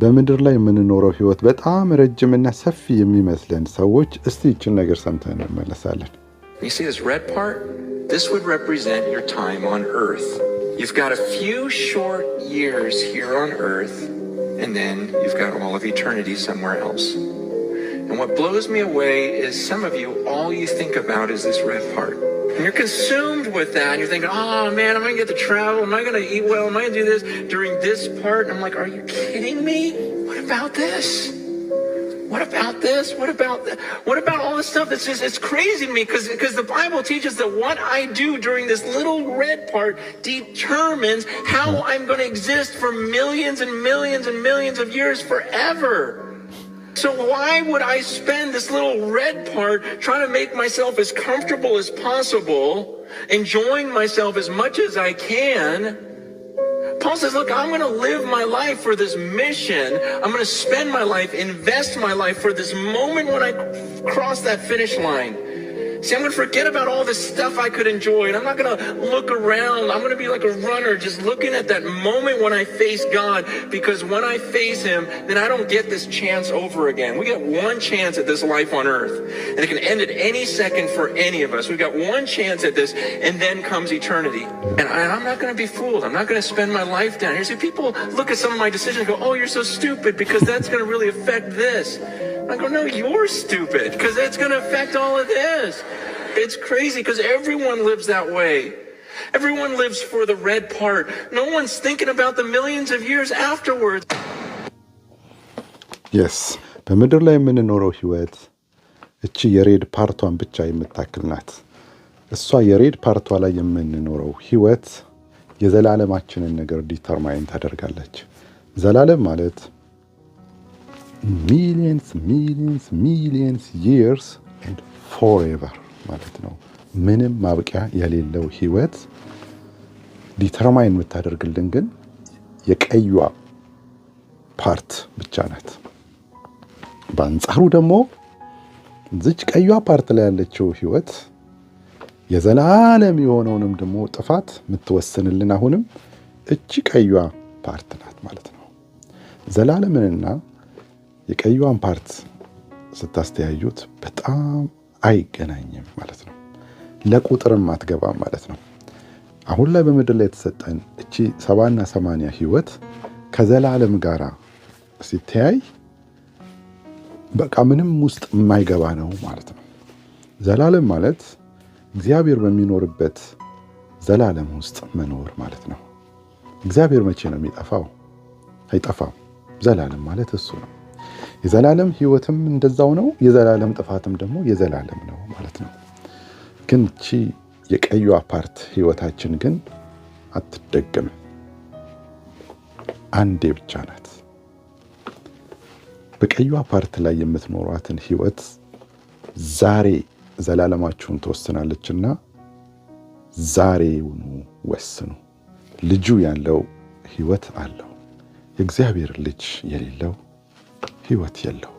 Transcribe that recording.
በምድር ላይ የምንኖረው ህይወት በጣም ረጅምና ሰፊ የሚመስለን ሰዎች እስቲ ይችን ነገር ሰምተን እንመለሳለን። You see this red part? This would represent your time on earth. You've got a few short years here on earth, and then you've got all of eternity somewhere else. And what blows me away is some of you, all you think about is this red part. And you're consumed with that. And you're thinking, oh man, am I going to get to travel? Am I going to eat well? Am I going to do this during this part? And I'm like, are you kidding me? What about this? What about this? What about that? What about all this stuff that's just, it's crazy to me because the Bible teaches that what I do during this little red part determines how I'm going to exist for millions and millions and millions of years forever. So why would I spend this little red part trying to make myself as comfortable as possible, enjoying myself as much as I can? Paul says, look, I'm going to live my life for this mission. I'm going to spend my life, invest my life for this moment when I cross that finish line. See, I'm going to forget about all this stuff I could enjoy, and I'm not going to look around. I'm going to be like a runner just looking at that moment when I face God, because when I face Him, then I don't get this chance over again. We get one chance at this life on earth, and it can end at any second for any of us. We've got one chance at this, and then comes eternity. And I'm not going to be fooled. I'm not going to spend my life down here. See, people look at some of my decisions and go, oh, you're so stupid because that's going to really affect this. I go, no, you're stupid because that's going to affect all of this. It's crazy because everyone lives that way. Everyone lives for the red part. No one's thinking about the millions of years afterwards. Yes, በምድር ላይ የምንኖረው ህይወት እቺ የሬድ ፓርቷን ብቻ የምታክል ናት። እሷ የሬድ ፓርቷ ላይ የምንኖረው ህይወት የዘላለማችንን ነገር ዲተርማይን ታደርጋለች። ዘላለም ማለት millions years and forever ማለት ነው። ምንም ማብቂያ የሌለው ህይወት ዲተርማይን የምታደርግልን ግን የቀዩዋ ፓርት ብቻ ናት። በአንጻሩ ደግሞ እዚች ቀዩዋ ፓርት ላይ ያለችው ህይወት የዘላለም የሆነውንም ደግሞ ጥፋት የምትወስንልን አሁንም እቺ ቀዩዋ ፓርት ናት ማለት ነው። ዘላለምንና የቀዩዋን ፓርት ስታስተያዩት በጣም አይገናኝም ማለት ነው። ለቁጥርም አትገባም ማለት ነው። አሁን ላይ በምድር ላይ የተሰጠን እቺ 70 እና 80 ህይወት ከዘላለም ጋራ ሲተያይ በቃ ምንም ውስጥ የማይገባ ነው ማለት ነው። ዘላለም ማለት እግዚአብሔር በሚኖርበት ዘላለም ውስጥ መኖር ማለት ነው። እግዚአብሔር መቼ ነው የሚጠፋው? አይጠፋም። ዘላለም ማለት እሱ ነው። የዘላለም ህይወትም እንደዛው ነው። የዘላለም ጥፋትም ደግሞ የዘላለም ነው ማለት ነው። ግን እቺ የቀዩዋ ፓርት ህይወታችን ግን አትደገምም። አንዴ ብቻ ናት። በቀዩዋ ፓርት ላይ የምትኖሯትን ህይወት ዛሬ ዘላለማችሁን ትወስናለችና ዛሬውኑ ወስኑ። ልጁ ያለው ህይወት አለው። የእግዚአብሔር ልጅ የሌለው ህይወት የለው።